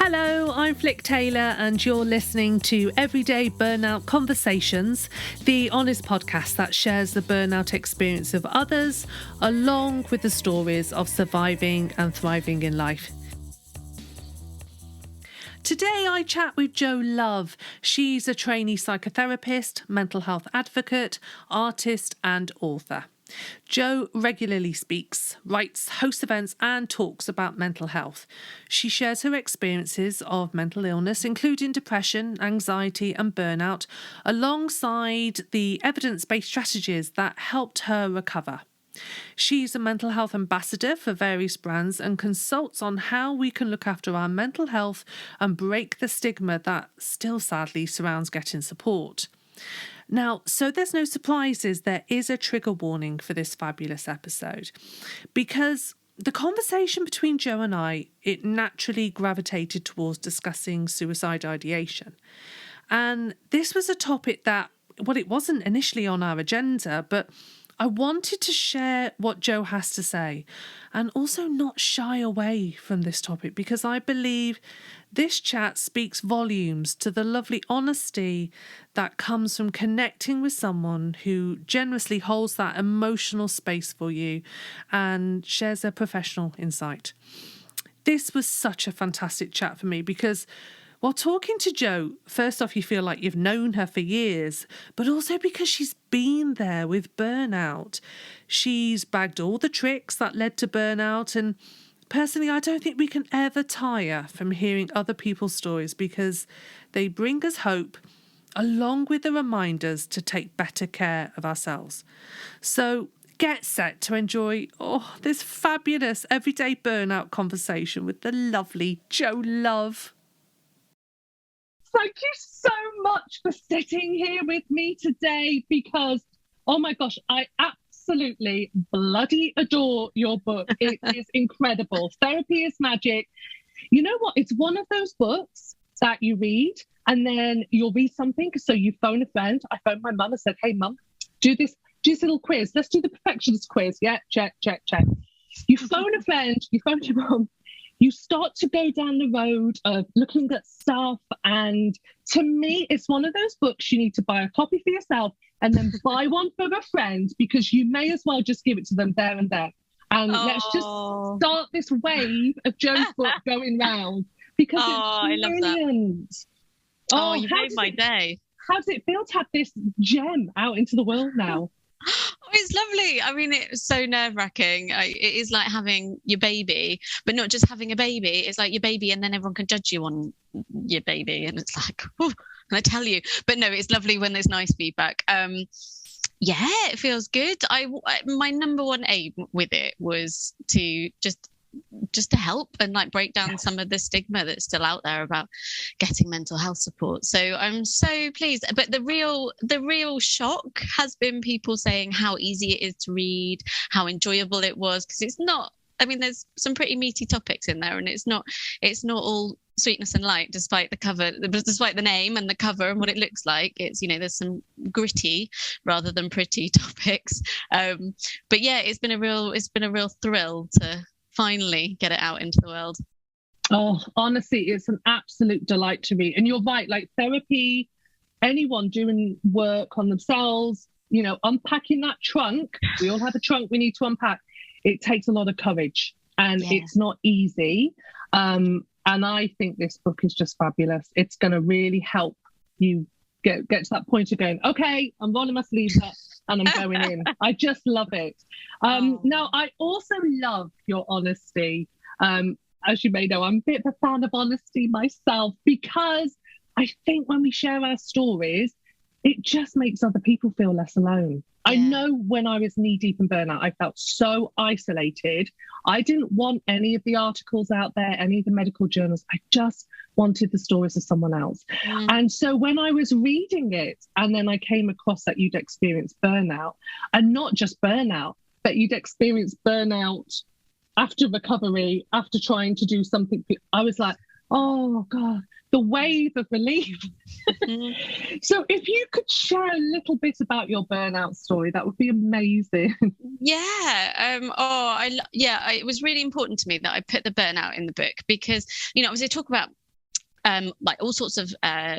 Hello, I'm Flic Taylor and you're listening to Everyday Burnout Conversations, the honest podcast that shares the burnout experience of others along with the stories of surviving and thriving in life. Today I chat with Jo Love. She's a trainee psychotherapist, mental health advocate, artist and author. Jo regularly speaks, writes, hosts events and talks about mental health. She shares her experiences of mental illness, including depression, anxiety and burnout, alongside the evidence-based strategies that helped her recover. She's a mental health ambassador for various brands and consults on how we can look after our mental health and break the stigma that still sadly surrounds getting support. Now, so there's no surprises, there is a trigger warning for this fabulous episode because the conversation between Jo and I, it naturally gravitated towards discussing suicide ideation. And this was a topic that, well, it wasn't initially on our agenda, but I wanted to share what Jo has to say and also not shy away from this topic because I believe this chat speaks volumes to the lovely honesty that comes from connecting with someone who generously holds that emotional space for you and shares their professional insight. This was such a fantastic chat for me because while talking to Jo, first off, you feel like you've known her for years, but also because she's been there with burnout. She's bagged all the tricks that led to burnout. And personally, I don't think we can ever tire from hearing other people's stories because they bring us hope, along with the reminders to take better care of ourselves. So get set to enjoy this fabulous everyday burnout conversation with the lovely Jo Love. Thank you so much for sitting here with me today because, oh my gosh, I absolutely bloody adore your book. It is incredible. Therapy is magic. You know what? It's one of those books that you read and then you'll read something. So you phone a friend. I phoned my mum and said, hey, mum, do this little quiz. Let's do the perfectionist quiz. Yeah, check. You phone a friend, you phone your mum. You start to go down the road of looking at stuff. And to me, it's one of those books you need to buy a copy for yourself and then buy one for a friend because you may as well just give it to them there and there. And let's just start this wave of Jo's book going round because it's brilliant. Oh, you made my day. How does it feel to have this gem out into the world now? Oh, it's lovely. I mean, it's so nerve-wracking. It is like having your baby, but not just having a baby. It's like your baby and then everyone can judge you on your baby. And it's like, and I tell you. But no, it's lovely when there's nice feedback. Yeah, it feels good. My number one aim with it was to just to help and like break down some of the stigma that's still out there about getting mental health support. So I'm so pleased. But the real shock has been people saying how easy it is to read, how enjoyable it was, because it's not, I mean, there's some pretty meaty topics in there and it's not all sweetness and light, despite the name and the cover and what it looks like. It's, there's some gritty rather than pretty topics. But yeah, it's been a real thrill to finally get it out into the world. Oh, honestly, it's an absolute delight to read. And you're right, like therapy, anyone doing work on themselves, unpacking that trunk, we all have a trunk we need to unpack. It takes a lot of courage and it's not easy. And I think this book is just fabulous. It's going to really help you get to that point of going, okay, I'm rolling my sleeves up and I'm going in. I just love it. Now, I also love your honesty. As you may know, I'm a bit of a fan of honesty myself because I think when we share our stories, it just makes other people feel less alone. Yeah. I know when I was knee deep in burnout, I felt so isolated. I didn't want any of the articles out there, any of the medical journals. I just wanted the stories of someone else. And so when I was reading it and then I came across that you'd experienced burnout, and not just burnout, but you'd experienced burnout after recovery, after trying to do something, I was like, oh God, the wave of relief. So if you could share a little bit about your burnout story, that would be amazing. Yeah. It was really important to me that I put the burnout in the book because, obviously I talk about like all sorts of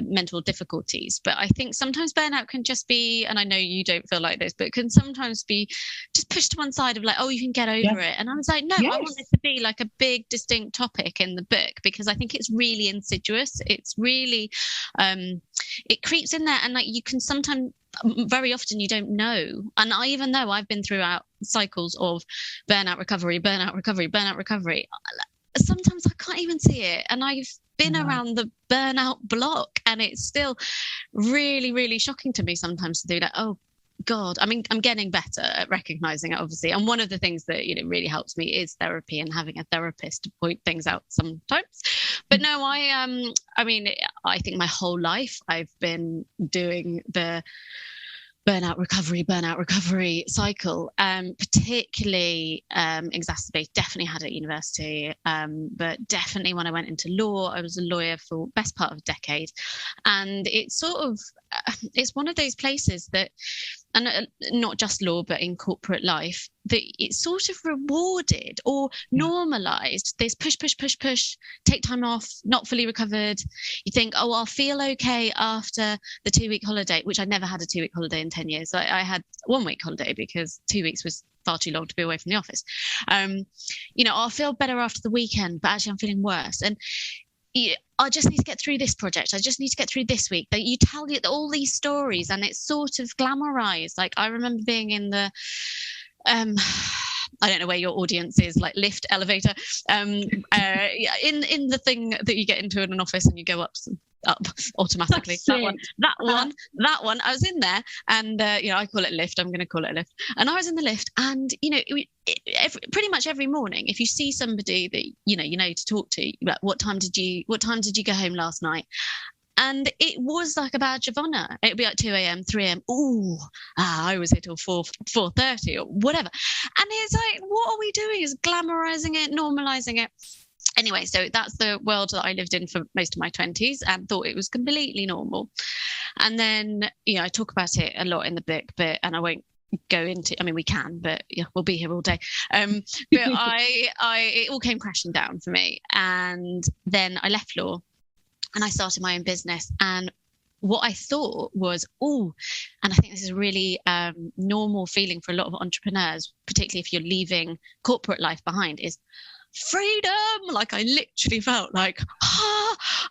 mental difficulties. But I think sometimes burnout can just be, and I know you don't feel like this, but it can sometimes be just pushed to one side of like, oh, you can get over it. And I was like, no, I want it to be like a big distinct topic in the book, because I think it's really insidious. It's really, it creeps in there, and like you can sometimes, very often you don't know. And even though I've been throughout cycles of burnout recovery, sometimes I can't even see it. And I've been around the burnout block, and it's still really, really shocking to me sometimes to do that. Oh God, I mean, I'm getting better at recognizing it, obviously. And one of the things that, you know, really helps me is therapy and having a therapist to point things out sometimes. But no, I mean, I think my whole life I've been doing the burnout recovery cycle, particularly exacerbated, definitely had at university, but definitely when I went into law. I was a lawyer for the best part of a decade, and it's sort of, it's one of those places that, and not just law, but in corporate life, that it's sort of rewarded or normalized this push, take time off, not fully recovered. You think, oh, I'll feel okay after the 2-week holiday, which I never had a 2-week holiday in 10 years. I had 1-week holiday because 2 weeks was far too long to be away from the office. You know, I'll feel better after the weekend, but actually I'm feeling worse. And I just need to get through this project. I just need to get through this week. That you tell you all these stories, and it's sort of glamorized. Like I remember being in the, I don't know where your audience is, like lift, elevator, in the thing that you get into in an office and you go up automatically. That one. I was in there, and you know, I call it lift. I'm going to call it a lift. And I was in the lift, and you know, pretty much every morning, if you see somebody that you know to talk to, like, what time did you go home last night? And it was like a badge of honor. It'd be like 2 a.m., 3 a.m. I was here till 4:30 or whatever. And it's like, what are we doing? Is glamorizing it, normalizing it. Anyway, so that's the world that I lived in for most of my 20s and thought it was completely normal. And then, you know, I talk about it a lot in the book, and I won't go into, I mean, we can, but yeah, we'll be here all day. But it all came crashing down for me. And then I left law and I started my own business. And what I thought was, and I think this is a really normal feeling for a lot of entrepreneurs, particularly if you're leaving corporate life behind, is freedom. Like I literally felt like,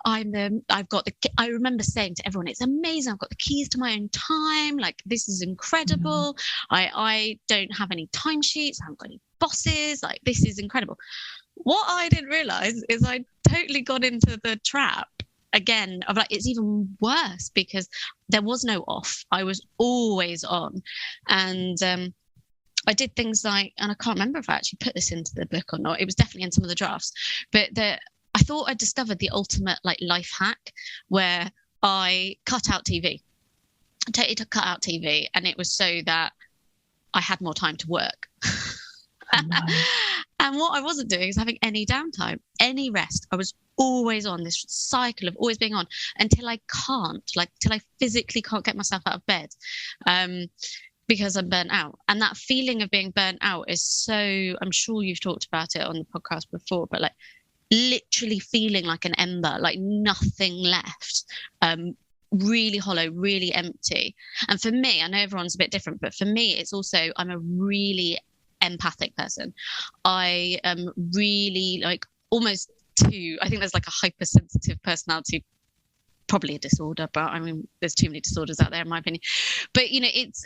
I remember saying to everyone, it's amazing. I've got the keys to my own time. Like this is incredible. I don't have any timesheets. I haven't got any bosses. Like this is incredible. What I didn't realize is I totally got into the trap again of like, it's even worse because there was no off. I was always on. And, I did things like, and I can't remember if I actually put this into the book or not. It was definitely in some of the drafts, but I thought I discovered the ultimate like life hack where I cut out TV. I totally cut out TV, and it was so that I had more time to work. And what I wasn't doing is having any downtime, any rest. I was always on this cycle of always being on until I physically can't get myself out of bed. Because I'm burnt out. And that feeling of being burnt out is so, I'm sure you've talked about it on the podcast before, but like literally feeling like an ember, like nothing left, really hollow, really empty. And for me, I know everyone's a bit different, but for me, it's also, I'm a really empathic person. I am really like almost I think there's like a hypersensitive personality, probably a disorder, but I mean, there's too many disorders out there in my opinion. But you know, it's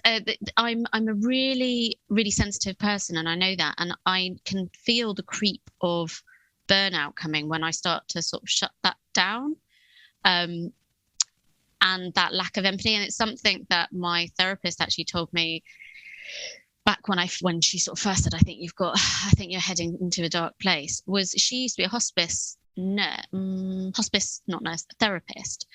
I'm a really, really sensitive person, and I know that, and I can feel the creep of burnout coming when I start to sort of shut that down, and that lack of empathy. And it's something that my therapist actually told me back when she sort of first said, I think you're heading into a dark place. Was she used to be a therapist,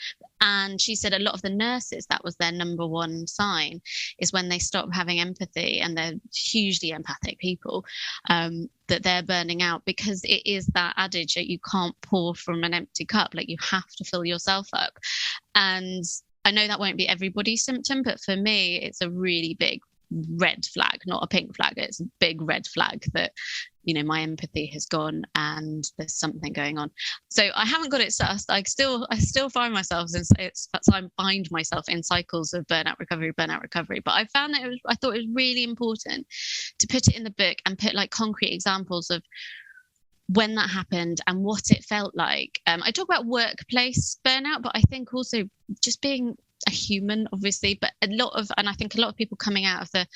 and she said a lot of the nurses, that was their number one sign, is when they stop having empathy, and they're hugely empathic people, that they're burning out, because it is that adage that you can't pour from an empty cup, like you have to fill yourself up. And I know that won't be everybody's symptom, but for me it's a really big red flag, not a pink flag. It's a big red flag that, you know, my empathy has gone and there's something going on. So I haven't got it sussed. I still find myself I find myself in cycles of burnout recovery. But I found that I thought it was really important to put it in the book and put like concrete examples of when that happened and what it felt like. I talk about workplace burnout, but I think also just being a human, obviously, but I think a lot of people coming out of the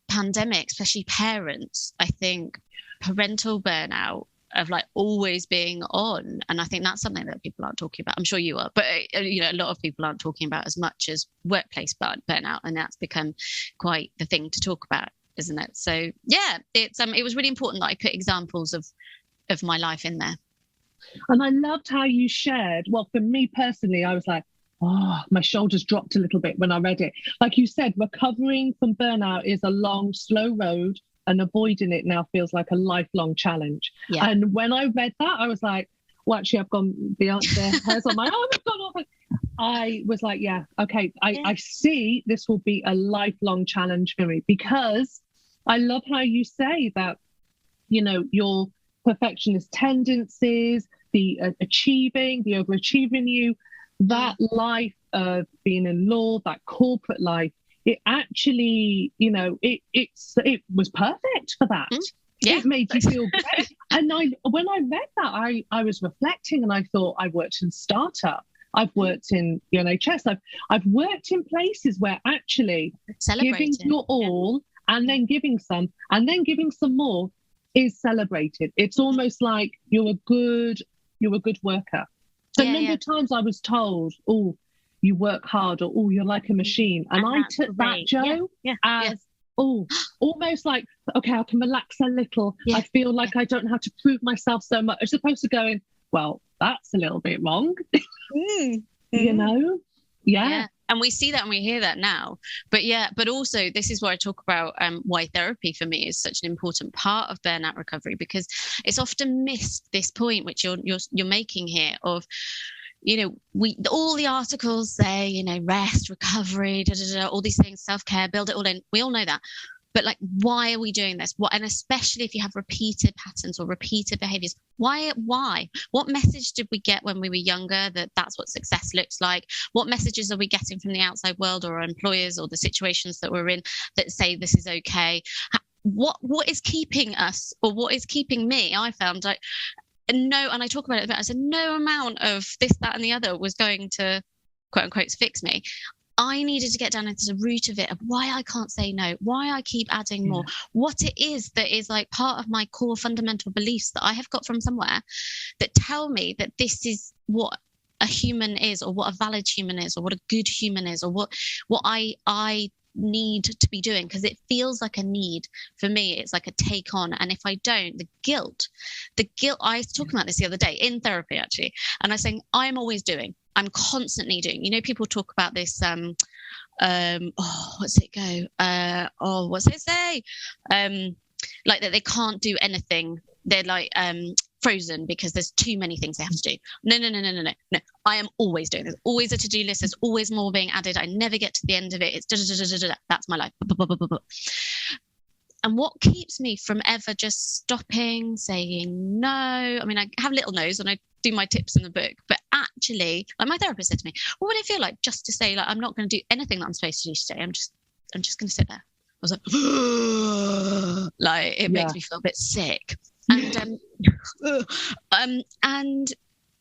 pandemic, especially parents, I think parental burnout of like always being on. And I think that's something that people aren't talking about. I'm sure you are, but you know, a lot of people aren't talking about as much as workplace burnout. And that's become quite the thing to talk about, isn't it? So yeah, it was really important that I put examples of my life in there. And I loved how you shared, well, for me personally, I was like, oh, my shoulders dropped a little bit when I read it. Like you said, recovering from burnout is a long, slow road, and avoiding it now feels like a lifelong challenge. Yeah. And when I read that, I was like, well, actually, I've gone, the hairs on my arm have gone off. I was like, yeah, okay, I see this will be a lifelong challenge for me, because I love how you say that, you know, your perfectionist tendencies, the achieving, the overachieving you, that life of being in law, that corporate life, it actually, you know, it was perfect for that. Yeah, it made you feel great. And when I read that, I was reflecting and I thought, I worked in startup, I've worked in the NHS, I've worked in places where actually giving your all and then giving some and then giving some more is celebrated. It's almost like you're a good worker. So a number of times I was told, oh, you work hard, or oh, you're like a machine. And I took that, Jo, as oh, almost like, okay, I can relax a little. I feel like I don't have to prove myself so much, as opposed to going, well, that's a little bit wrong. You know? Yeah. And we see that and we hear that now. But also this is where I talk about why therapy for me is such an important part of burnout recovery, because it's often missed, this point which you're making here of, you know, all the articles say, you know, rest, recovery, all these things, self-care, build it all in. We all know that. But like, why are we doing this? And especially if you have repeated patterns or repeated behaviors, why? What message did we get when we were younger that that's what success looks like? What messages are we getting from the outside world or our employers or the situations that we're in that say this is okay? What is keeping us, or what is keeping me? I found like, and I talk about it a bit. I said no amount of this, that, and the other was going to quote unquote fix me. I needed to get down into the root of it, of why I can't say no, why I keep adding more, what it is that is like part of my core fundamental beliefs that I have got from somewhere that tell me that this is what a human is, or what a valid human is, or what a good human is, or what I need to be doing, because it feels like a need. For me, it's like a take on. And if I don't, the guilt, I was talking about this the other day in therapy actually, and I was saying I'm always doing, I'm constantly doing. You know, people talk about this, what's it go? What's it say? Like that they can't do anything. They're like frozen because there's too many things they have to do. No. I am always doing. There's always a to-do list. There's always more being added. I never get to the end of it. It's that's my life. And what keeps me from ever just stopping, saying no? I mean, I have little no's and I do my tips in the book, but actually, like my therapist said to me, what would it feel like just to say, like, I'm not going to do anything that I'm supposed to do today. I'm just going to sit there. I was like, it makes me feel a bit sick. And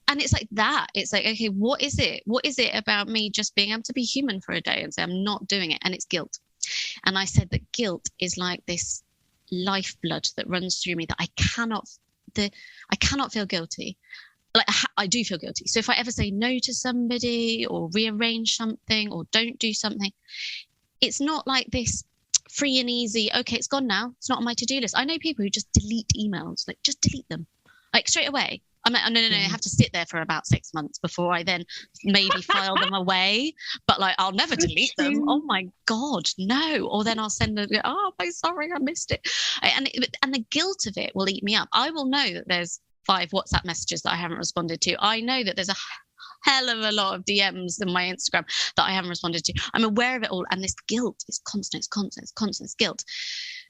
and it's like that. It's like, okay, what is it? What is it about me just being able to be human for a day and say I'm not doing it? And it's guilt. And I said that guilt is like this lifeblood that runs through me that I cannot feel guilty. Like I do feel guilty. So if I ever say no to somebody or rearrange something or don't do something, it's not like this free and easy, okay, it's gone now, it's not on my to-do list. I know people who just delete emails, like just delete them, like straight away. I'm like, oh, no, I have to sit there for about 6 months before I then maybe file them away. But like, I'll never delete them. Oh my God, no. Or then I'll send them, oh, I'm sorry, I missed it. And the guilt of it will eat me up. I will know that there's 5 WhatsApp messages that I haven't responded to. I know that there's hell of a lot of DMs in my Instagram that I haven't responded to. I'm aware of it all. And this guilt is constant, it's guilt.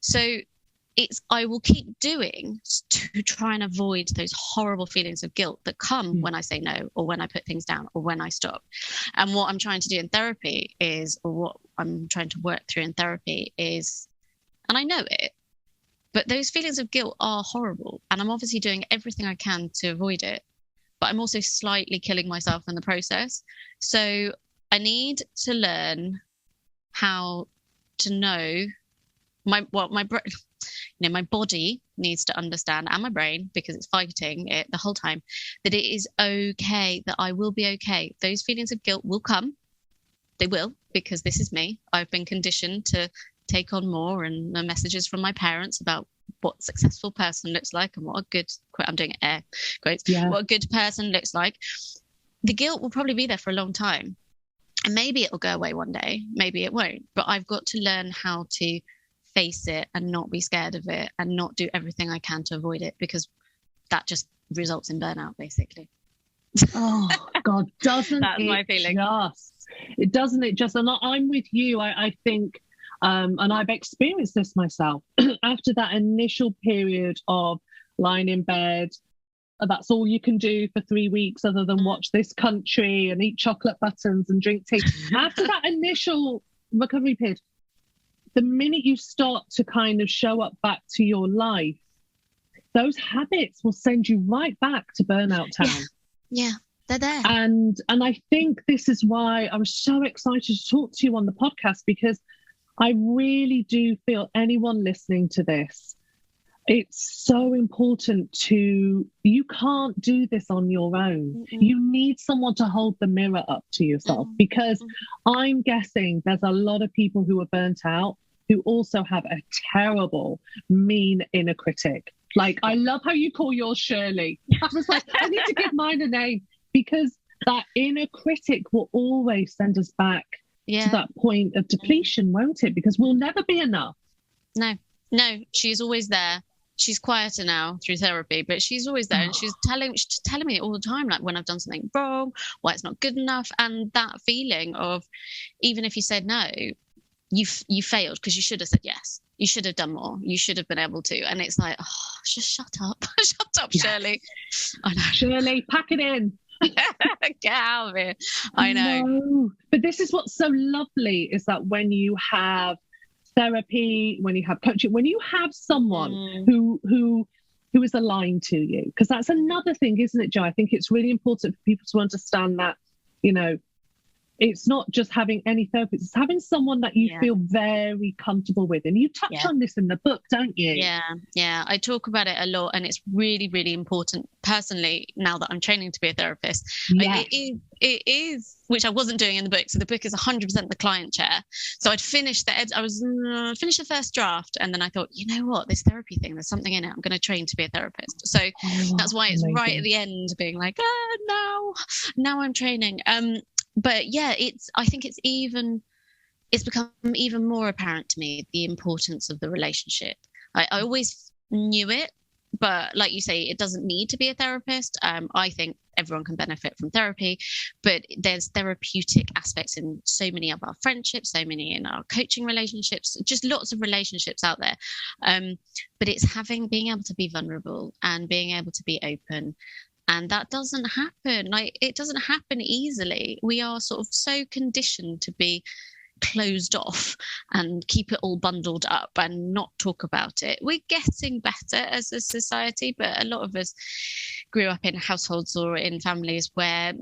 So I will keep doing to try and avoid those horrible feelings of guilt that come when I say no, or when I put things down, or when I stop. And what I'm trying to do in therapy is, or what I'm trying to work through in therapy is, and I know it, but those feelings of guilt are horrible. And I'm obviously doing everything I can to avoid it, but I'm also slightly killing myself in the process. So I need to learn how to know my body needs to understand, and my brain, because it's fighting it the whole time, that it is okay, that I will be okay. Those feelings of guilt will come. They will, because this is me. I've been conditioned to take on more, and the messages from my parents about what a successful person looks like and what a good, I'm doing air quotes, what a good person looks like. The guilt will probably be there for a long time. And maybe it'll go away one day, maybe it won't. But I've got to learn how to face it and not be scared of it, and not do everything I can to avoid it, because that just results in burnout, basically. Oh God, doesn't That's it my feeling. Doesn't it just, and I'm with you. I think, and I've experienced this myself, after that initial period of lying in bed, that's all you can do for 3 weeks other than watch This Country and eat chocolate buttons and drink tea. After that initial recovery period, the minute you start to kind of show up back to your life, those habits will send you right back to burnout town. Yeah, they're there. And I think this is why I was so excited to talk to you on the podcast, because I really do feel anyone listening to this, it's so important you can't do this on your own. You need someone to hold the mirror up to yourself, because I'm guessing there's a lot of people who are burnt out who also have a terrible, mean inner critic. Like, I love how you call yours Shirley. I was like, I need to give mine a name, because that inner critic will always send us back to that point of depletion, won't it? Because we'll never be enough. No, she's always there. She's quieter now through therapy, but she's always there. And she's telling me all the time, like, when I've done something wrong, why it's not good enough. And that feeling of, even if you said no, you failed, because you should have said yes. You should have done more. You should have been able to. And it's like, just shut up. Shut up, Shirley. I know. Shirley, pack it in. Get out of here. I know. No. But this is what's so lovely, is that when you have therapy, when you have coaching, when you have someone who is aligned to you, because that's another thing, isn't it, Jo? I think it's really important for people to understand that, it's not just having any therapist, it's having someone that you feel very comfortable with. And you touch on this in the book, don't you? Yeah. I talk about it a lot, and it's really, really important personally, now that I'm training to be a therapist. Yes. It is, which I wasn't doing in the book. So the book is 100% the client chair. So I'd finished finished the first draft, and then I thought, you know what, this therapy thing, there's something in it. I'm going to train to be a therapist. So that's why it's right at the end, being like, now I'm training. But yeah, I think it's become even more apparent to me, the importance of the relationship. I always knew it, but like you say, it doesn't need to be a therapist. I think everyone can benefit from therapy, but there's therapeutic aspects in so many of our friendships, so many in our coaching relationships, just lots of relationships out there. But it's being able to be vulnerable and being able to be open. And that doesn't happen. It doesn't happen easily. We are sort of so conditioned to be closed off and keep it all bundled up and not talk about it. We're getting better as a society, but a lot of us grew up in households or in families where,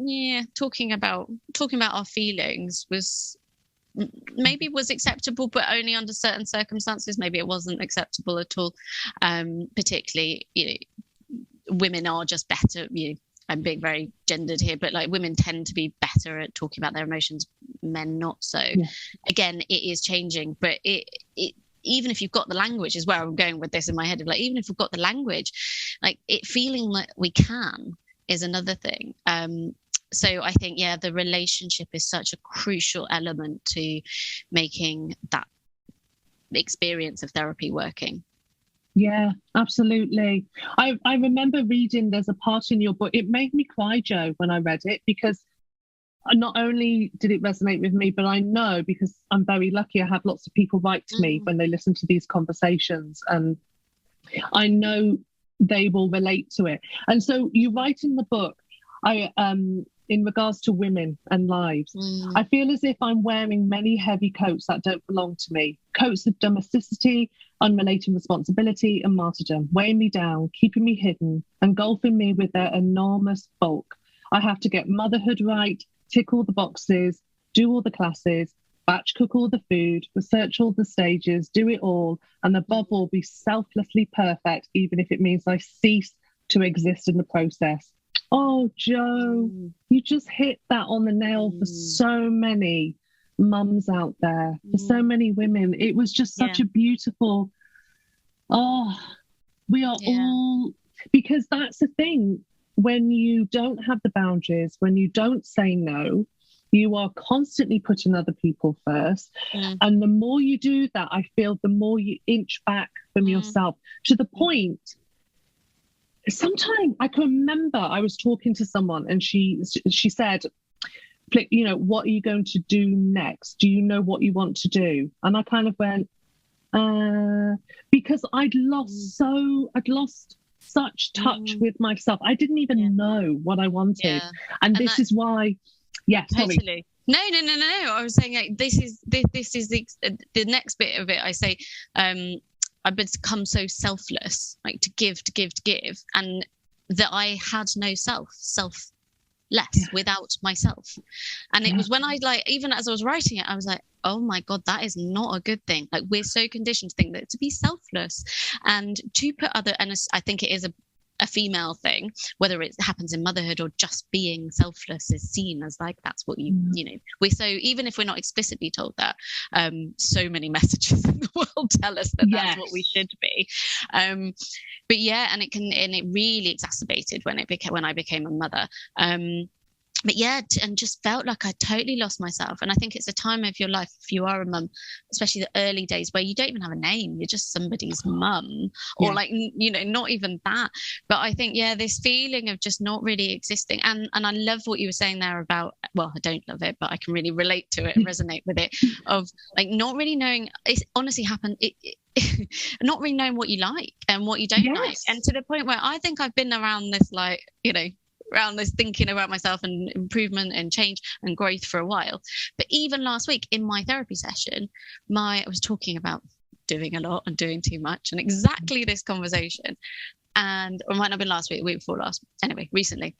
talking about our feelings was acceptable, but only under certain circumstances. Maybe it wasn't acceptable at all. Particularly, women are just better. I'm being very gendered here, but like, women tend to be better at talking about their emotions, men not so. Again, it is changing, but it even if you've got the language, is where I'm going with this in my head, of like, even if we've got the language, like, it feeling like we can is another thing. So I think the relationship is such a crucial element to making that experience of therapy working. Yeah, absolutely. I remember reading, there's a part in your book, it made me cry, Jo, when I read it, because not only did it resonate with me, but I know, because I'm very lucky, I have lots of people write to me when they listen to these conversations, and I know they will relate to it. And so you write in the book, in regards to women and lives, I feel as if I'm wearing many heavy coats that don't belong to me. Coats of domesticity, unrelated responsibility, and martyrdom, weighing me down, keeping me hidden, engulfing me with their enormous bulk. I have to get motherhood right, tick all the boxes, do all the classes, batch cook all the food, research all the stages, do it all, and above all, be selflessly perfect, even if it means I cease to exist in the process. Oh, Jo, you just hit that on the nail for so many mums out there, for so many women. It was just such a beautiful, we are all, because that's the thing. When you don't have the boundaries, when you don't say no, you are constantly putting other people first. And the more you do that, I feel the more you inch back from yourself, to the point. Sometimes I can remember I was talking to someone and she said, Flic, you know, what are you going to do next? Do you know what you want to do? And I kind of went, because I'd lost such touch with myself. I didn't even know what I wanted. And this is why, sorry. Totally. No. I was saying, like, this is the next bit of it. I say, I've become so selfless, like to give, and that I had no selfless without myself. And it was when I, like, even as I was writing it, I was like, oh my God, that is not a good thing. Like, we're so conditioned to think that to be selfless and to put other, and I think it is a female thing, whether it happens in motherhood or just being selfless is seen as like, that's what you know, we're so, even if we're not explicitly told that, so many messages in the world tell us that that's what we should be. But and it really exacerbated when I became a mother. But and just felt like I totally lost myself. And I think it's a time of your life, if you are a mum, especially the early days, where you don't even have a name, you're just somebody's mum, or like, you know, not even that. But I think, this feeling of just not really existing. And I love what you were saying there about, well, I don't love it, but I can really relate to it and resonate with it, of like not really knowing, it's honestly happened. Not really knowing what you like and what you don't like. And to the point where I think I've been around this, like, you know, around this thinking about myself and improvement and change and growth for a while. But even last week in my therapy session, I was talking about doing a lot and doing too much, and exactly this conversation. Or it might not have been last week before last, anyway, recently.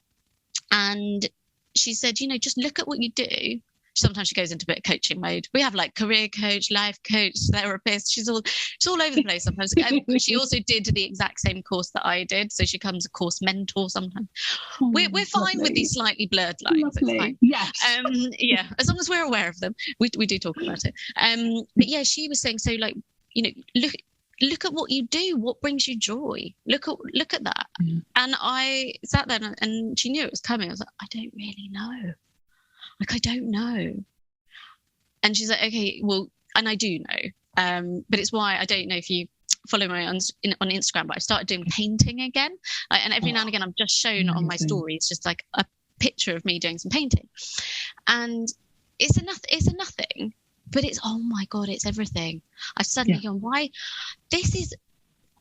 And she said, you know, just look at what you do. Sometimes she goes into a bit of coaching mode. We have like career coach, life coach, therapist. She's all over the place sometimes. She also did the exact same course that I did, so she becomes a course mentor sometimes. We're fine with these slightly blurred lines. It's fine. Yes. As long as we're aware of them, we do talk about it. But she was saying, so like, you know, look at what you do. What brings you joy? Look at that. And I sat there and she knew it was coming. I was like, I don't really know. Like, I don't know. And she's like, okay, well, and I do know. But it's why I don't know if you follow me on Instagram, but I started doing painting again. And every now and again, I've just shown on my stories just like a picture of me doing some painting. And it's a nothing, but it's, oh my God, it's everything. I've suddenly gone, why? This is,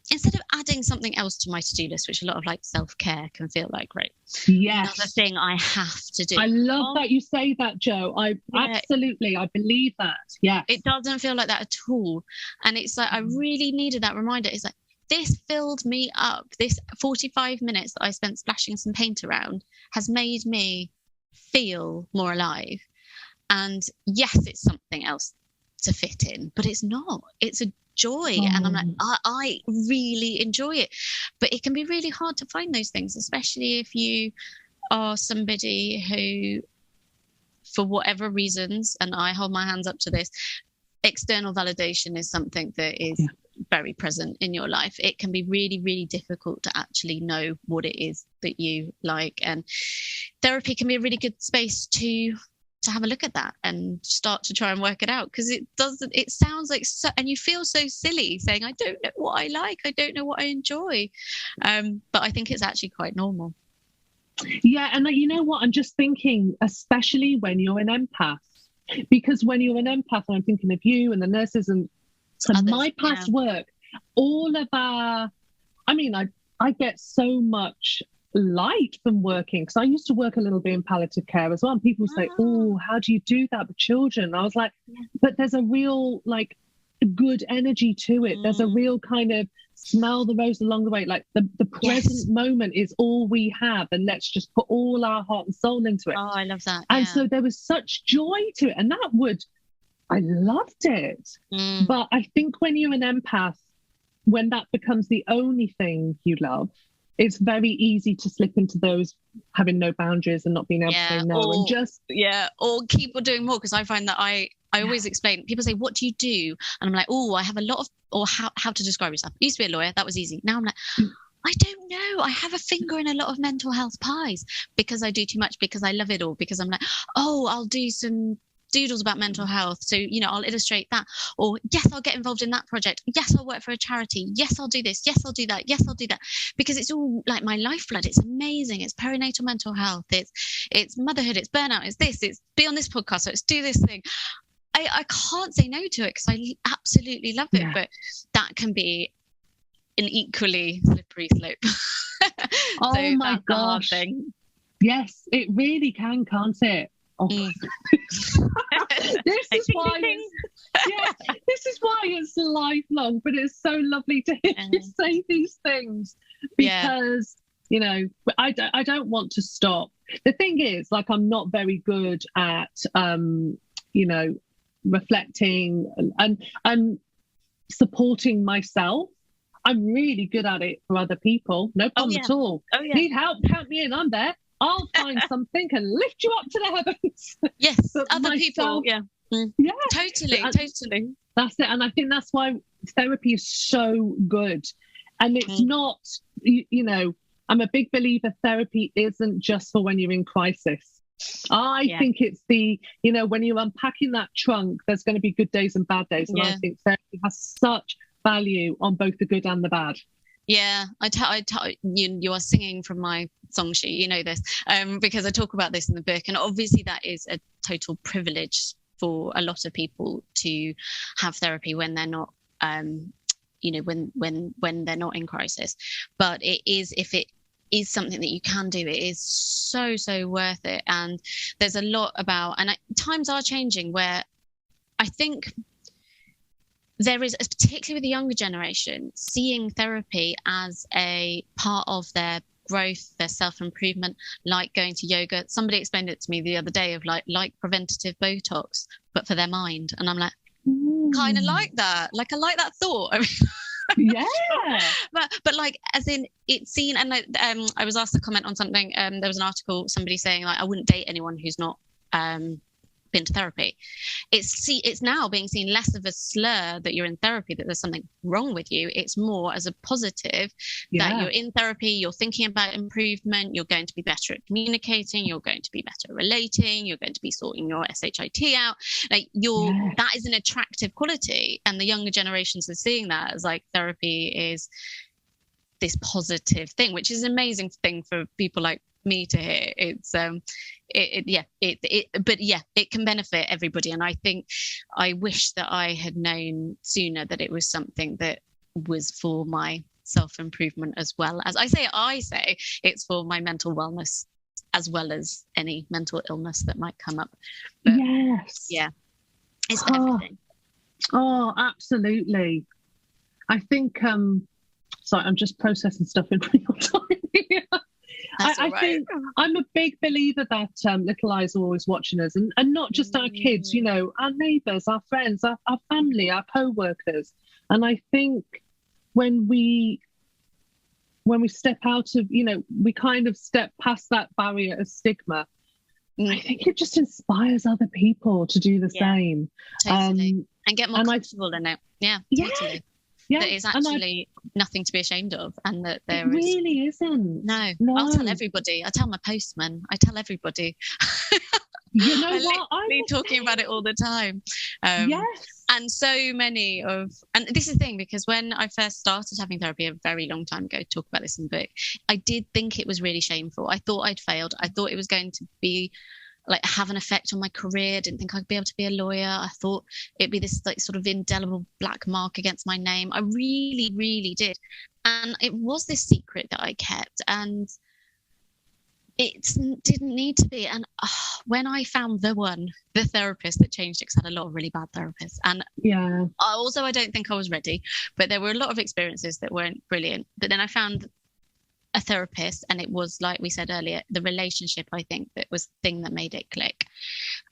instead of adding something else to my to-do list, which a lot of like self-care can feel like, right? Yes. Another thing I have to do. I love that you say that, Jo. Absolutely, I believe that. Yeah. It doesn't feel like that at all. And it's like, I really needed that reminder. It's like, this filled me up. This 45 minutes that I spent splashing some paint around has made me feel more alive. And yes, it's something else to fit in, but it's not. It's a joy. And I'm like, I really enjoy it. But it can be really hard to find those things, especially if you are somebody who, for whatever reasons, and I hold my hands up to this, external validation is something that is very present in your life. It can be really, really difficult to actually know what it is that you like. And therapy can be a really good space to have a look at that and start to try and work it out, because it sounds like and you feel so silly saying, I don't know what I like, I don't know what I enjoy, but I think it's actually quite normal. Yeah, and you know what? I'm just thinking, especially when you're an empath, because when you're an empath, and I'm thinking of you and the nurses and Others, my past work, all of I get so much light from working, because I used to work a little bit in palliative care as well. And people say, "Oh, how do you do that with children?" I was like, but there's a real like good energy to it. There's a real kind of smell the rose along the way. Like the present moment is all we have, and let's just put all our heart and soul into it. Oh, I love that. And so there was such joy to it, and I loved it. But I think when you're an empath, when that becomes the only thing you love, it's very easy to slip into those having no boundaries and not being able to say no, or keep on doing more. Because I find that I always explain, people say, what do you do? And I'm like, oh, I have a lot of, or how to describe yourself. I used to be a lawyer, that was easy. Now I'm like, I don't know. I have a finger in a lot of mental health pies because I do too much, because I love it all, because I'm like, oh, I'll do some doodles about mental health. So, I'll illustrate that. Or yes, I'll get involved in that project. Yes, I'll work for a charity. Yes, I'll do this. Yes, I'll do that. Yes, I'll do that. Because it's all like my lifeblood. It's amazing. It's perinatal mental health. It's motherhood. It's burnout. It's this. It's be on this podcast. So it's do this thing. I can't say no to it because I absolutely love it. But that can be an equally slippery slope. Oh so my gosh. Thing. Yes, it really can, can't it? Oh. This is why it's lifelong, but it's so lovely to hear you say these things, because I don't want to stop. The thing is, like, I'm not very good at reflecting and supporting myself. I'm really good at it for other people, no problem at all. Need help, count me in, I'm there. I'll find something and lift you up to the heavens. Yes, other people. Yeah, totally. That's it. And I think that's why therapy is so good. And it's not, I'm a big believer therapy isn't just for when you're in crisis. I think it's when you're unpacking that trunk, there's going to be good days and bad days. And I think therapy has such value on both the good and the bad. Yeah, you are singing from my song sheet, you know this, because I talk about this in the book, and obviously that is a total privilege for a lot of people to have therapy when they're not, when they're not in crisis. But it is, if it is something that you can do, it is so worth it. And there's a lot about, and times are changing where I think there is, particularly with the younger generation, seeing therapy as a part of their growth, their self-improvement, like going to yoga. Somebody explained it to me the other day of like preventative Botox, but for their mind. And I'm like, kind of like that. Like, I like that thought. I mean, but like, as in, it's seen, and I was asked to comment on something. There was an article, somebody saying like, I wouldn't date anyone who's not been to therapy. It's now being seen less of a slur that you're in therapy, that there's something wrong with you. It's more as a positive that you're in therapy, you're thinking about improvement, you're going to be better at communicating, you're going to be better at relating, you're going to be sorting your SHIT out. Like that is an attractive quality, and the younger generations are seeing that as like therapy is this positive thing, which is an amazing thing for people like me to hear. It's it can benefit everybody, and I think I wish that I had known sooner that it was something that was for my self-improvement, as well as I say it's for my mental wellness as well as any mental illness that might come up. But it's everything. Absolutely. I think sorry, I'm just processing stuff in real time here. I think I'm a big believer that little eyes are always watching us, and not just our kids, our neighbours, our friends, our family, our co-workers. And I think when we step out of, we kind of step past that barrier of stigma, I think it just inspires other people to do the same. Totally. And get more comfortable in it. Yeah, totally. Yeah, that is actually nothing to be ashamed of, and that there really isn't. No, I'll tell everybody. I tell my postman. I tell everybody. You know I'm what? literally talking about it all the time. Yes. And so many of, and this is the thing, because when I first started having therapy a very long time ago, talk about this in the book, I did think it was really shameful. I thought I'd failed. I thought it was going to be like have an effect on my career. I didn't think I'd be able to be a lawyer. I thought it'd be this like sort of indelible black mark against my name. I really, really did. And it was this secret that I kept, and it didn't need to be. And when I found the therapist that changed it, because I had a lot of really bad therapists, and yeah, I don't think I was ready, but there were a lot of experiences that weren't brilliant. But then I found a therapist, and it was, like we said earlier, the relationship, I think, that was the thing that made it click.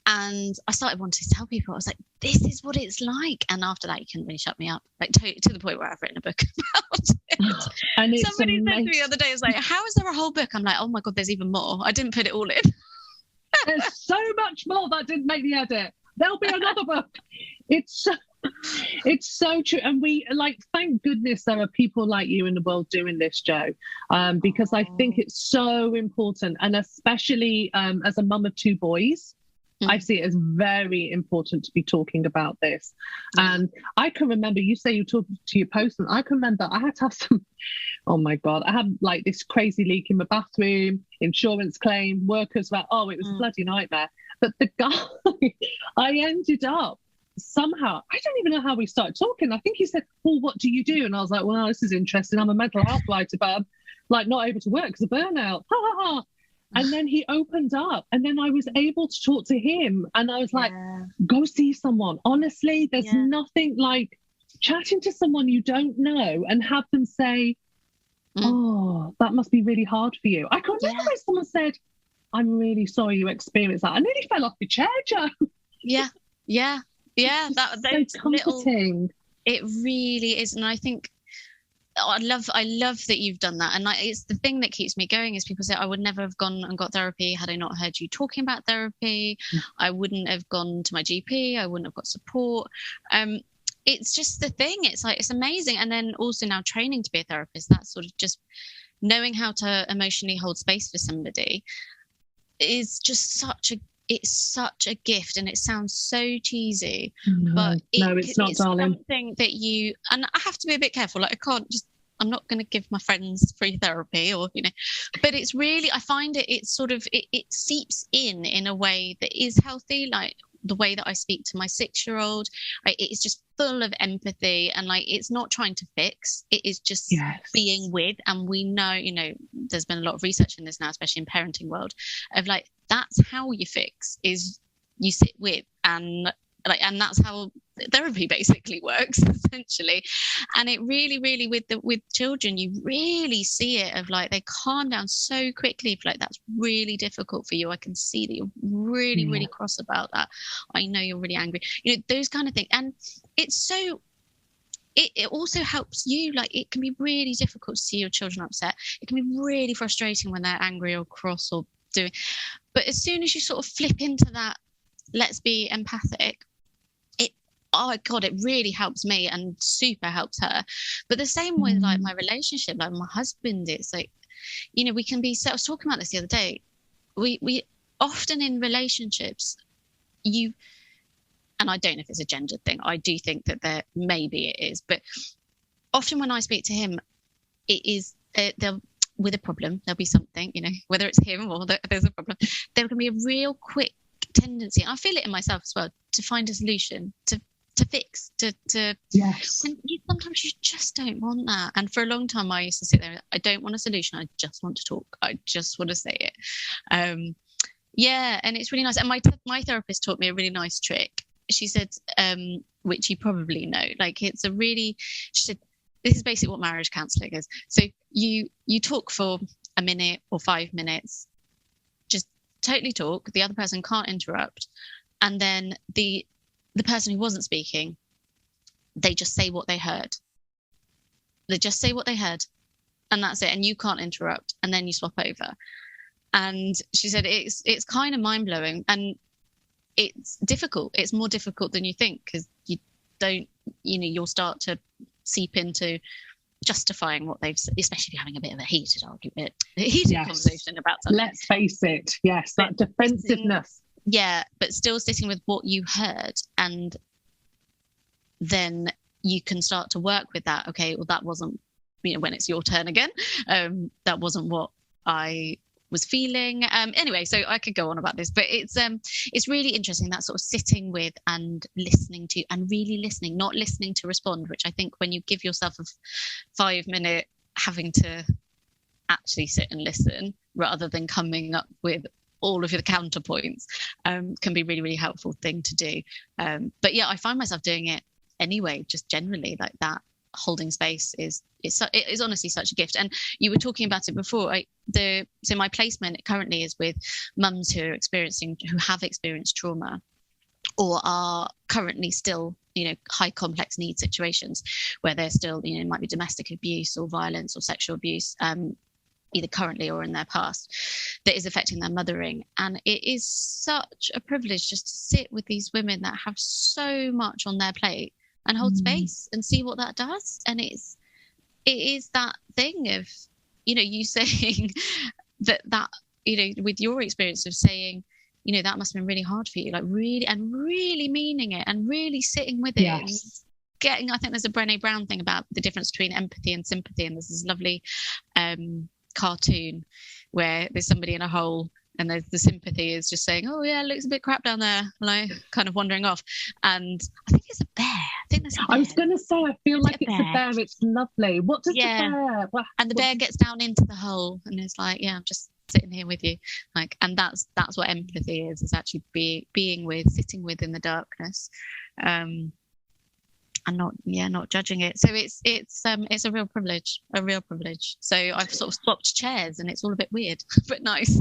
And I started wanting to tell people. I was like, this is what it's like. And after that, you couldn't really shut me up, like to the point where I've written a book about it. And it's Somebody said to me the other day, it's like, how is there a whole book? I'm like, oh my God, there's even more. I didn't put it all in. There's so much more that didn't make the edit. There'll be another book. It's so true. And we, like, thank goodness there are people like you in the world doing this, Jo, because I think it's so important. And especially as a mum of 2 boys, I see it as very important to be talking about this. And I can remember, you say you talked to your postman. I can remember I had to have some, oh my God, I had like this crazy leak in my bathroom, insurance claim, workers were, it was a bloody nightmare. But the guy, I ended up somehow, I don't even know how we started talking. I think he said, well, what do you do? And I was like, well, this is interesting. I'm a mental health writer, but I'm like not able to work because of burnout. Ha ha ha. And then he opened up, and then I was able to talk to him, and I was like, go see someone. Honestly, there's nothing like chatting to someone you don't know and have them say, oh, that must be really hard for you. I can't remember if someone said, I'm really sorry you experienced that. I nearly fell off the chair, Jo. Yeah. That's so comforting. It really is. And I think I love that you've done that. And it's the thing that keeps me going is people say, I would never have gone and got therapy had I not heard you talking about therapy. I wouldn't have gone to my GP. I wouldn't have got support. It's just the thing. It's like, it's amazing. And then also now training to be a therapist, that's sort of just knowing how to emotionally hold space for somebody is just such a gift. And it sounds so cheesy, but it's not, darling. Something that and I have to be a bit careful. Like I'm not going to give my friends free therapy but it's really, I find it sort of, it seeps in a way that is healthy. Like the way that I speak to my 6-year-old, it's just full of empathy, and like, it's not trying to fix, it is just being with. And we know, there's been a lot of research in this now, especially in parenting world, of like, that's how you fix, is you sit with, and that's how therapy basically works essentially. And it really, really with children, you really see it of like, they calm down so quickly if like that's really difficult for you. I can see that you're really, really cross about that. I know you're really angry, those kind of things. And it's so, it also helps you. Like, it can be really difficult to see your children upset. It can be really frustrating when they're angry or cross or doing, but as soon as you sort of flip into that, let's be empathic, oh God, it really helps me and super helps her. But the same with like my relationship, like my husband, it's like, we can be, I was talking about this the other day, we often in relationships, and I don't know if it's a gendered thing, I do think that maybe it is, but often when I speak to him, it is with a problem, there'll be something, whether it's him or there's a problem, there can be a real quick tendency, and I feel it in myself as well, to find a solution, to fix, yes. And sometimes you just don't want that. And for a long time, I used to sit there, I don't want a solution, I just want to talk, I just want to say it. And it's really nice. And my therapist taught me a really nice trick. She said, which you probably know, like, she said, this is basically what marriage counselling is. So you talk for a minute or 5 minutes, just totally talk, the other person can't interrupt, and then the person who wasn't speaking, they just say what they heard. They just say what they heard, and that's it. And you can't interrupt, and then you swap over. And she said it's kind of mind blowing, and it's difficult. It's more difficult than you think, because you don't, you'll start to seep into justifying what they've said, especially if you're having a bit of a heated argument, conversation about something. Let's face it, yes, that defensiveness. yeah, but still sitting with what you heard, and then you can start to work with that. Okay, well, that wasn't, when it's your turn again, that wasn't what I was feeling. Anyway, so I could go on about this, but it's really interesting, that sort of sitting with and listening to, and really listening, not listening to respond, which I think when you give yourself a 5-minute having to actually sit and listen rather than coming up with all of your counterpoints, can be really, really helpful thing to do. But yeah, I find myself doing it anyway, just generally, like that holding space is honestly such a gift. And you were talking about it before. So my placement currently is with mums who have experienced trauma, or are currently still, high complex need situations where they're still, it might be domestic abuse or violence or sexual abuse, either currently or in their past, that is affecting their mothering. And it is such a privilege just to sit with these women that have so much on their plate and hold space and see what that does. And it is that thing of, you saying that, with your experience of saying, that must have been really hard for you, like really meaning it and really sitting with it. Yes. I think there's a Brené Brown thing about the difference between empathy and sympathy. And there's this lovely cartoon where there's somebody in a hole, and there's the sympathy is just saying, oh yeah, it looks a bit crap down there, like kind of wandering off. And I think it's a bear. I was going to say, I feel like it's a bear. It's lovely. What does the bear? And the bear gets down into the hole and is like, yeah, I'm just sitting here with you. Like, and that's what empathy is. It's actually sitting with in the darkness, and not judging it. So it's a real privilege. So I've sort of swapped chairs, and it's all a bit weird, but nice.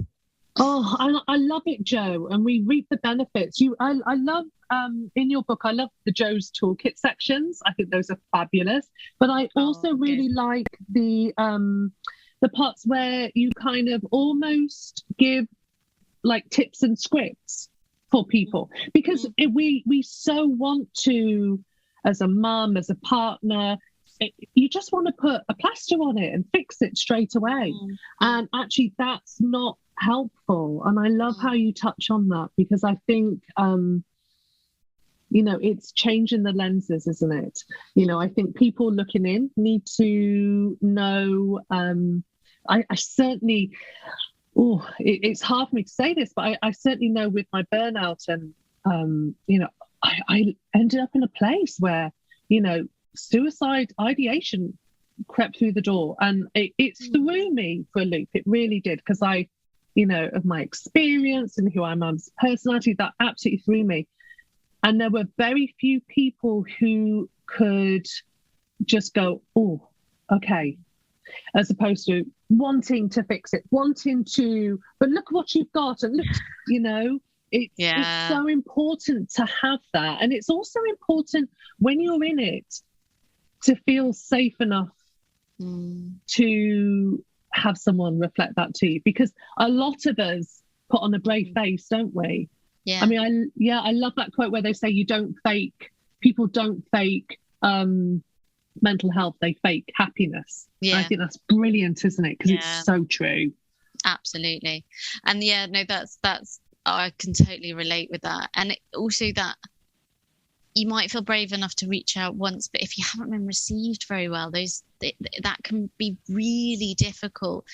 Oh, I love it, Jo, and we reap the benefits. I love in your book, I love the Jo's toolkit sections. I think those are fabulous. But I also really like the parts where you kind of almost give like tips and scripts for people, because we so want to, as a mum, as a partner, you just want to put a plaster on it and fix it straight away. And actually that's not helpful. And I love how you touch on that, because I think it's changing the lenses, isn't it? I think people looking in need to know. I certainly, it's hard for me to say this, but I certainly know with my burnout, and I ended up in a place where suicide ideation crept through the door, and it threw me for a loop. It really did, because of my experience and who I am as a personality, that absolutely threw me. And there were very few people who could just go, oh, okay, as opposed to wanting to fix it, but look what you've got, and look, it's so important to have that. And it's also important when you're in it to feel safe enough to have someone reflect that to you, because a lot of us put on a brave face, don't we? I mean, I love that quote where they say people don't fake mental health, they fake happiness. I think that's brilliant, isn't it? Because it's so true. Absolutely. And that's I can totally relate with that. And also that you might feel brave enough to reach out once, but if you haven't been received very well, that can be really difficult.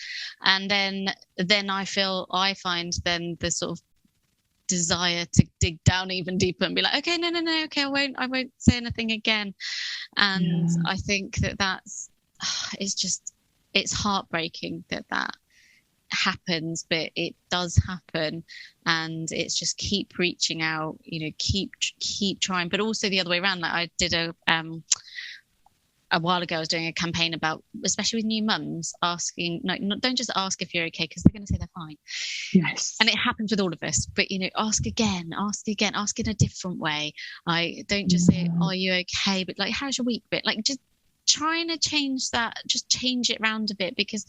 And then I find then the sort of desire to dig down even deeper and be like, okay, no, okay, I won't say anything again. And I think that's it's heartbreaking that happens, but it does happen. And it's just keep reaching out, keep trying, but also the other way around. Like I did a while ago, I was doing a campaign about, especially with new mums, asking, don't just ask if you're okay, because they're going to say they're fine. Yes. And it happens with all of us, but ask again, ask in a different way. I don't just say, are you okay? But like, how's your week? But like, just trying to change that, just change it around a bit, because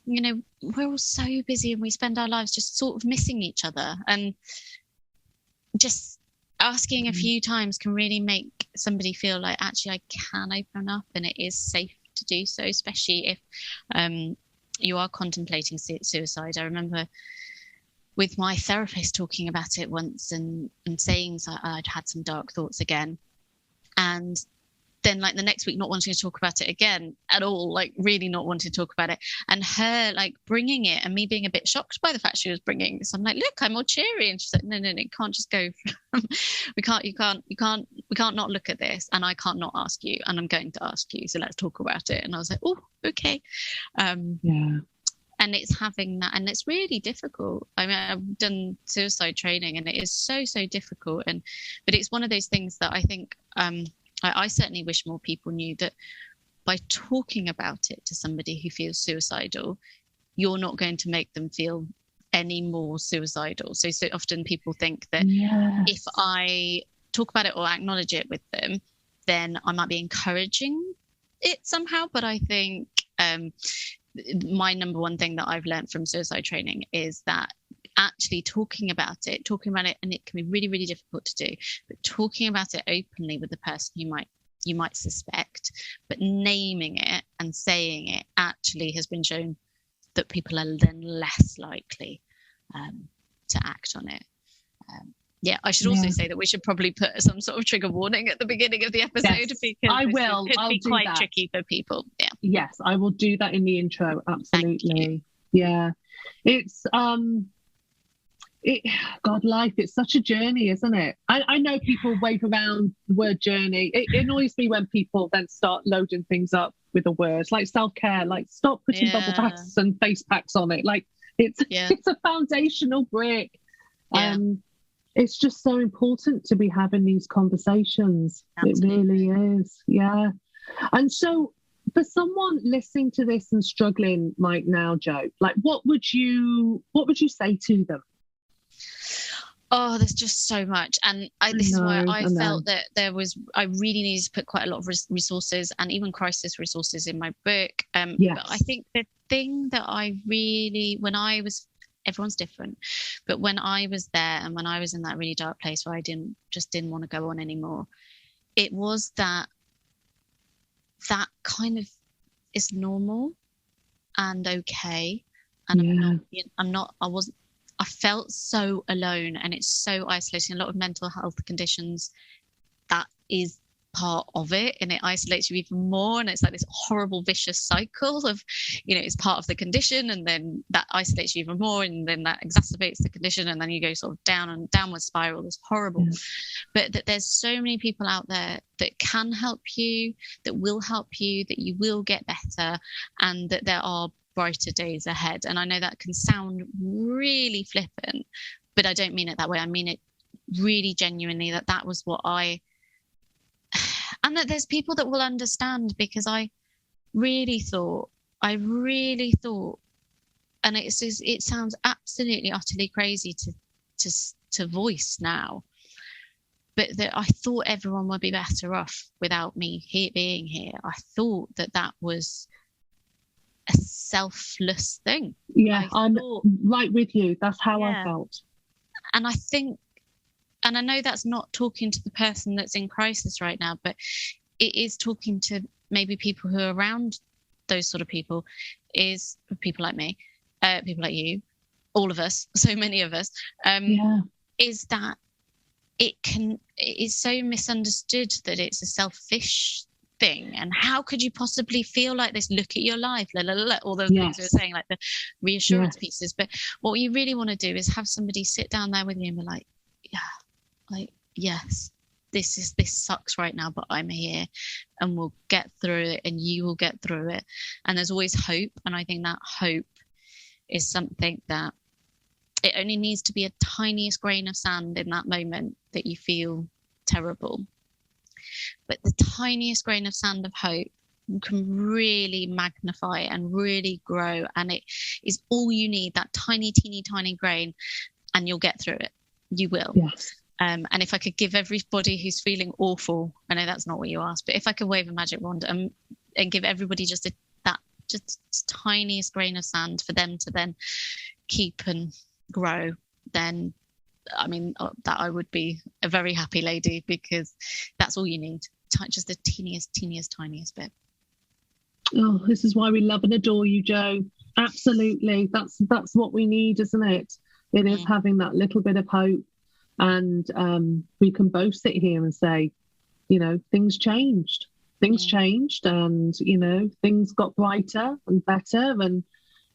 we're all so busy and we spend our lives just sort of missing each other, and just asking a few times can really make somebody feel like actually I can open up and it is safe to do so, especially if you are contemplating suicide. I remember with my therapist talking about it once and saying I'd had some dark thoughts again. And then like the next week not wanting to talk about it again at all, like really not wanting to talk about it, and her like bringing it and me being a bit shocked by the fact she was bringing this. I'm like, look, I'm all cheery, and she's like, no, it can't just go from we can't not look at this, and I can't not ask you, and I'm going to ask you, so let's talk about it. And I was like, oh, okay. And it's having that, and it's really difficult. I mean, I've done suicide training, and it is so difficult, but it's one of those things that I think I certainly wish more people knew, that by talking about it to somebody who feels suicidal, you're not going to make them feel any more suicidal. So often people think that if I talk about it or acknowledge it with them, then I might be encouraging it somehow. But I think my number one thing that I've learned from suicide training is that actually talking about it, and it can be really, really difficult to do, but talking about it openly with the person you might suspect, but naming it and saying it actually has been shown that people are then less likely to act on it. I should also say that we should probably put some sort of trigger warning at the beginning of the episode, because I will. I'll be quite tricky for people. Yes, I will do that in the intro. Absolutely. Yeah. It's God, life, it's such a journey, isn't it? I know people wave around the word journey. It annoys me when people then start loading things up with the words like self-care, like stop putting bubble baths and face packs on it. Like it's a foundational brick. It's just so important to be having these conversations. Absolutely. It really is. Yeah. And so for someone listening to this and struggling right now, Jo, like what would you say to them? Oh, there's just so much. And this is why I felt that I really needed to put quite a lot of resources and even crisis resources in my book. But I think the thing that everyone's different, but when I was there and when I was in that really dark place where I didn't want to go on anymore, it was that kind of is normal and okay. And I felt so alone, and it's so isolating. A lot of mental health conditions, that is part of it, and it isolates you even more. And it's like this horrible vicious cycle of, it's part of the condition, and then that isolates you even more, and then that exacerbates the condition, and then you go sort of down and downward spiral. It's horrible. But that there's so many people out there that can help you, that will help you, that you will get better, and that there are brighter days ahead. And I know that can sound really flippant, but I don't mean it that way. I mean it really genuinely, that was what and that there's people that will understand, because I really thought, and it sounds absolutely utterly crazy to voice now, but that I thought everyone would be better off without me being here. I thought that was a selfless thing. I'm right with you. That's how I felt. And I think, and I know that's not talking to the person that's in crisis right now, but it is talking to maybe people who are around those sort of people, is people like me, people like you, all of us, so many of us, is that it is so misunderstood that it's a selfish thing. And how could you possibly feel like this? Look at your life, all those things we were saying, like the reassurance pieces. But what you really want to do is have somebody sit down there with you and be like, yes, this sucks right now, but I'm here, and we'll get through it, and you will get through it. And there's always hope. And I think that hope is something that it only needs to be a tiniest grain of sand in that moment that you feel terrible. But the tiniest grain of sand of hope can really magnify and really grow. And it is all you need, that tiny, teeny, tiny grain, and you'll get through it. You will. Yes. And if I could give everybody who's feeling awful, I know that's not what you asked, but if I could wave a magic wand and give everybody just tiniest grain of sand for them to then keep and grow, then I mean, that I would be a very happy lady, because that's all you need. Just the teeniest bit. Oh, this is why we love and adore you, Jo. Absolutely. That's what we need, isn't it? It is having that little bit of hope. And we can both sit here and say, you know, things changed. Things changed, and, you know, things got brighter and better. And,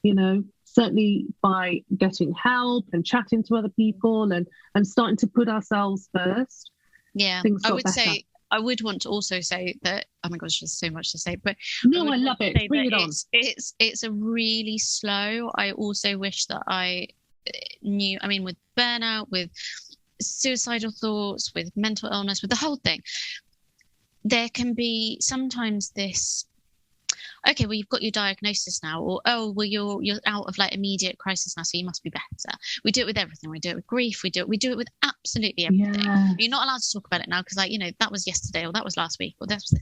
you know, certainly by getting help and chatting to other people and starting to put ourselves first. Yeah, I would say, I would want to also say that, oh my gosh, there's so much to say, but no, I love it. Bring it on. It's a really slow. I also wish that I knew, I mean, with burnout, with suicidal thoughts, with mental illness, with the whole thing, there can be sometimes this, okay, well, you've got your diagnosis now, or, oh, well, you're out of like immediate crisis now, so you must be better. We do it with everything. We do it with grief. We do it with absolutely everything. Yeah. You're not allowed to talk about it now because, like, you know, that was yesterday, or that was last week, or that's.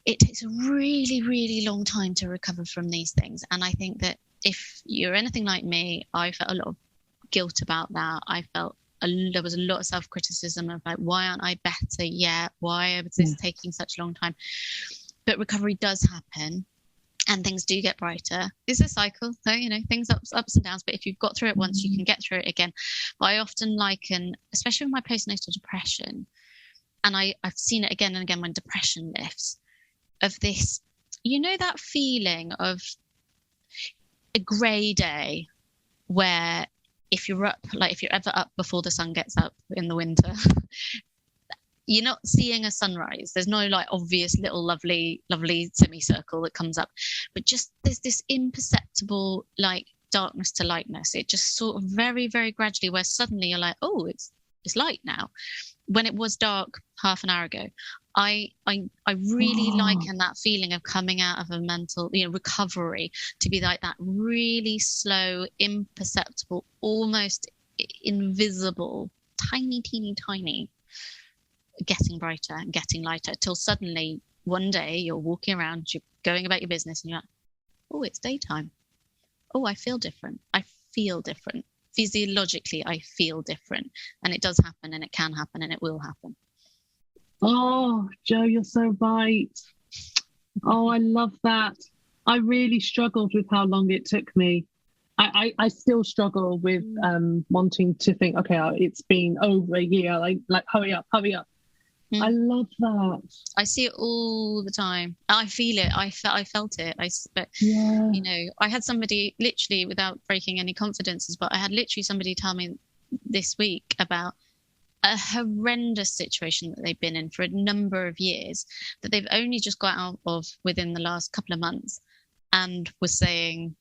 It takes a really, really long time to recover from these things. And I think that if you're anything like me, I felt a lot of guilt about that. I felt there was a lot of self-criticism of like, why aren't I better yet? Why is this taking such a long time? But recovery does happen, and things do get brighter. It's a cycle, so, you know, things ups and downs. But if you've got through it once, you can get through it again. But I often liken, especially with my postnatal depression, and I've seen it again and again when depression lifts, of this, you know, that feeling of a grey day where if you're ever up before the sun gets up in the winter, you're not seeing a sunrise. There's no like obvious little lovely semicircle that comes up, but just there's this imperceptible like darkness to lightness. It just sort of very, very gradually, where suddenly you're like, oh, it's light now, when it was dark half an hour ago. I really liken that feeling of coming out of a mental, you know, recovery to be like that really slow, imperceptible, almost invisible, tiny, teeny, tiny, getting brighter and getting lighter, till suddenly one day you're walking around, you're going about your business, and you're like, oh, it's daytime. Oh, I feel different. Physiologically, I feel different. And it does happen, and it can happen, and it will happen. Oh, Jo, you're so right. Oh, I love that. I really struggled with how long it took me. I still struggle with wanting to think, okay, it's been over a year. Like hurry up. I love that. I see it all the time. I feel it. I felt it. You know, I had somebody, literally, without breaking any confidences, but I had literally somebody tell me this week about a horrendous situation that they've been in for a number of years, that they've only just got out of within the last couple of months, and was saying,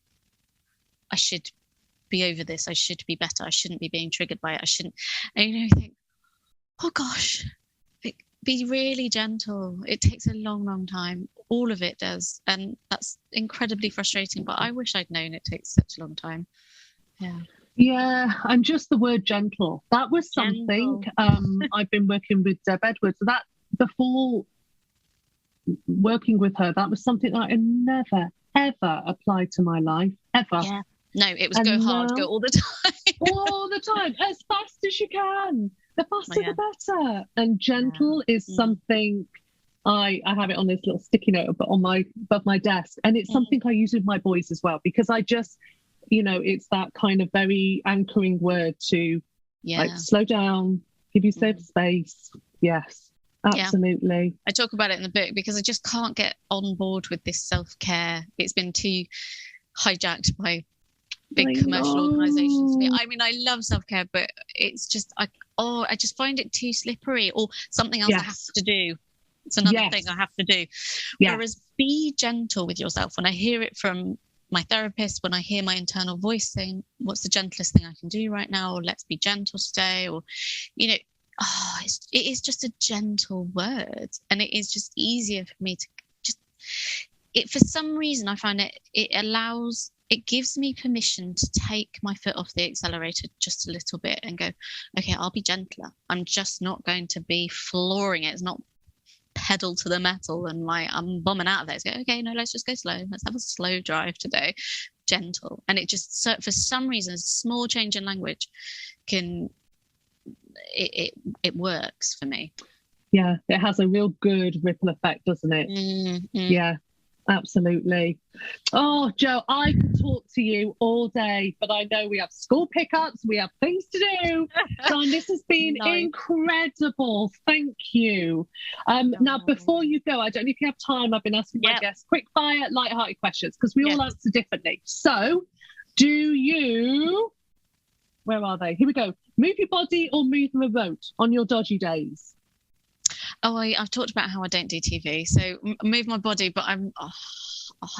I should be over this. I should be better. I shouldn't be being triggered by it. I shouldn't. And, you know, you think, oh gosh, be really gentle. It takes a long, long time. All of it does. And that's incredibly frustrating. But I wish I'd known it takes such a long time. Yeah. Yeah, and just the word gentle. That was something I've been working with Deb Edwards. That before working with her, that was something that I never, ever applied to my life, ever. Yeah. No, it was go hard, go all the time. All the time, as fast as you can. The faster, the better. And gentle is something, I have it on this little sticky note above my desk. And it's something I use with my boys as well, because I just, you know, it's that kind of very anchoring word to like slow down, give you safe space. Yes, absolutely. I talk about it in the book because I just can't get on board with this self-care. It's been too hijacked by big commercial organizations. I mean, I love self-care, but it's just, I just find it too slippery, or something else I have to do. It's another thing I have to do. Whereas be gentle with yourself. When I hear it from my therapist, when I hear my internal voice saying, what's the gentlest thing I can do right now? Or let's be gentle today. Or, you know, it is just a gentle word. And it is just easier for me to just, for some reason, I find it gives me permission to take my foot off the accelerator just a little bit and go, okay, I'll be gentler. I'm just not going to be flooring it. It's not pedal to the metal and like I'm bombing out of there. It's go, okay, no, let's just go slow. Let's have a slow drive today. Gentle. And it just, so for some reason, a small change in language it works for me. Yeah, it has a real good ripple effect, doesn't it? Mm-hmm. Yeah. Absolutely. Oh, Jo, I could talk to you all day, but I know we have school pickups, we have things to do. John, this has been incredible. Thank you. Now, before you go, I don't know if you have time. I've been asking my guests quick fire, light-hearted questions because we all answer differently. So, do you, where are they? Here we go. Move your body or move the remote on your dodgy days? Oh, I've talked about how I don't do TV, so move my body, but I'm.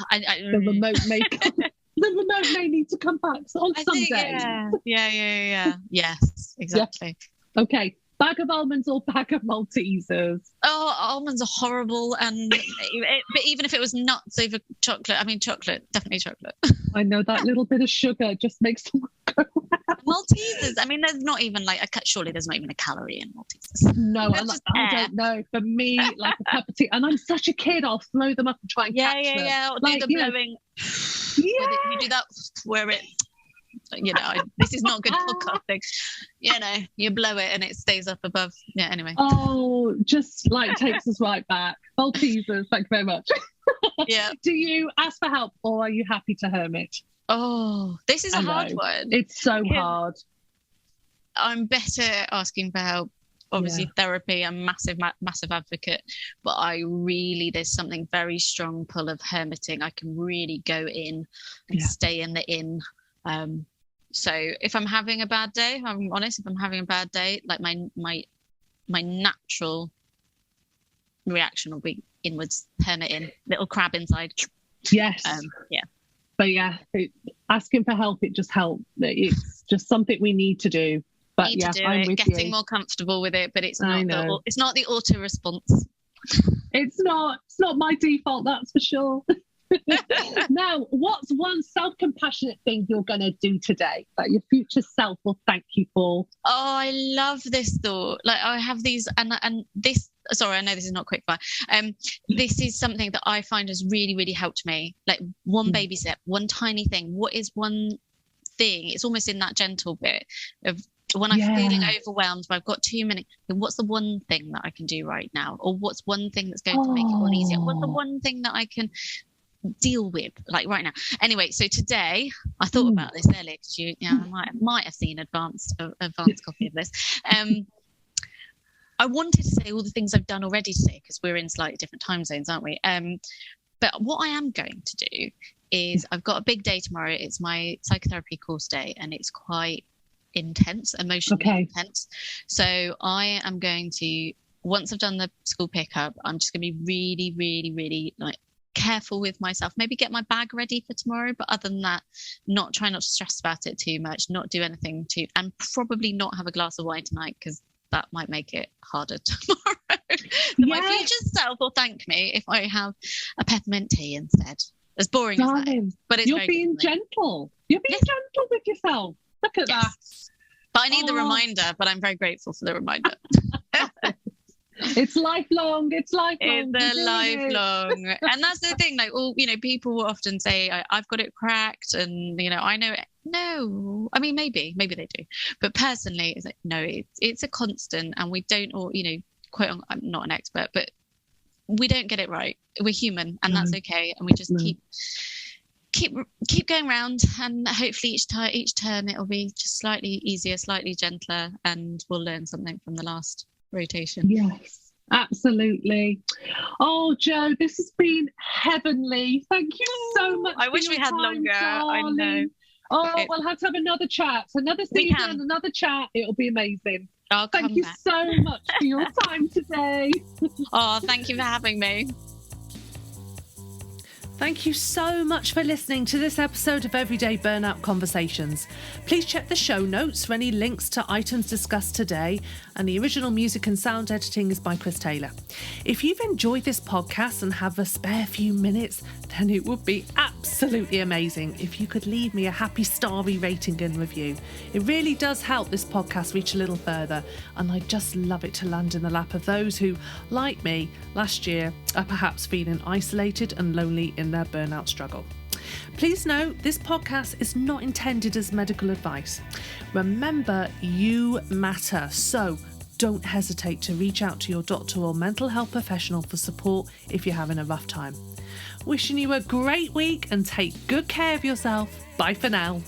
The remote may the remote may need to come back on some days. Yeah. Yes, exactly. Yeah. Okay, bag of almonds or bag of Maltesers? Oh, almonds are horrible, and but even if it was nuts over chocolate, I mean chocolate, definitely chocolate. I know that little bit of sugar just makes them go. Maltesers. I mean, there's not even like surely there's not even a calorie in Maltesers. No, I don't know. For me, like a cup of tea, and I'm such a kid. I'll throw them up and try and catch them. Yeah. Or like, do the blowing. You do that where it. This is not good podcasting. You blow it and it stays up above. Yeah. Anyway. Oh, just like takes us right back. Maltesers. Thank you very much. Yeah. Do you ask for help or are you happy to hermit? Oh, this is a hard one. It's so hard. I'm better at asking for help. Obviously, therapy, I'm massive advocate, but there's something very strong pull of hermiting. I can really go in and stay in the inn. So if I'm having a bad day, if I'm honest, like my natural reaction will be inwards, hermit in, little crab inside. Yes. Yeah. But asking for help, it just helps. It's just something we need to do. But I'm with getting you. more comfortable with it, but it's not the auto response. It's not my default, that's for sure. Now, what's one self-compassionate thing you're going to do today that your future self will thank you for? Oh, I love this thought. Like I have these, and this. Sorry, I know this is not quick fire. This is something that I find has really, really helped me. Like one baby step, one tiny thing. What is one thing? It's almost in that gentle bit of when I'm feeling overwhelmed, but I've got too many. What's the one thing that I can do right now? Or what's one thing that's going to make it all easier? What's the one thing that I can deal with like right now? Anyway, so today I thought about this earlier because I might have seen advanced copy of this. I wanted to say all the things I've done already today because we're in slightly different time zones, aren't we? But what I am going to do is I've got a big day tomorrow. It's my psychotherapy course day and it's quite intense, emotionally intense. So I am going to, once I've done the school pickup, I'm just going to be really, really, really like careful with myself, maybe get my bag ready for tomorrow, but other than that, try not to stress about it too much, not do anything and probably not have a glass of wine tonight because that might make it harder tomorrow. My future self will thank me if I have a peppermint tea instead. As boring as that is, but it's you're being gentle. You're being gentle with yourself. Look at that. But I need the reminder, but I'm very grateful for the reminder. It's lifelong. It's lifelong. It's lifelong. And that's the thing, like, people will often say, I've got it cracked and, I know it. No, I mean, maybe they do. But personally, it's like, no, it's a constant and we don't all, I'm not an expert, but we don't get it right. We're human and that's okay. And we just keep going round and hopefully each turn it'll be just slightly easier, slightly gentler, and we'll learn something from the last rotation. Yes, absolutely. Oh, Jo, this has been heavenly. Thank you so much. I wish we had longer. Darling. I know. Oh, we'll have to have another chat, another season, another chat. It'll be amazing. Thank you so much for your time today. Oh, thank you for having me. Thank you so much for listening to this episode of Everyday Burnout Conversations. Please check the show notes for any links to items discussed today, and the original music and sound editing is by Chris Taylor. If you've enjoyed this podcast and have a spare few minutes, then it would be absolutely amazing if you could leave me a happy starry rating and review. It really does help this podcast reach a little further, and I'd just love it to land in the lap of those who, like me, last year are perhaps feeling isolated and lonely in their burnout struggle. Please note, this podcast is not intended as medical advice. Remember, you matter, so don't hesitate to reach out to your doctor or mental health professional for support if you're having a rough time. Wishing you a great week and take good care of yourself. Bye for now.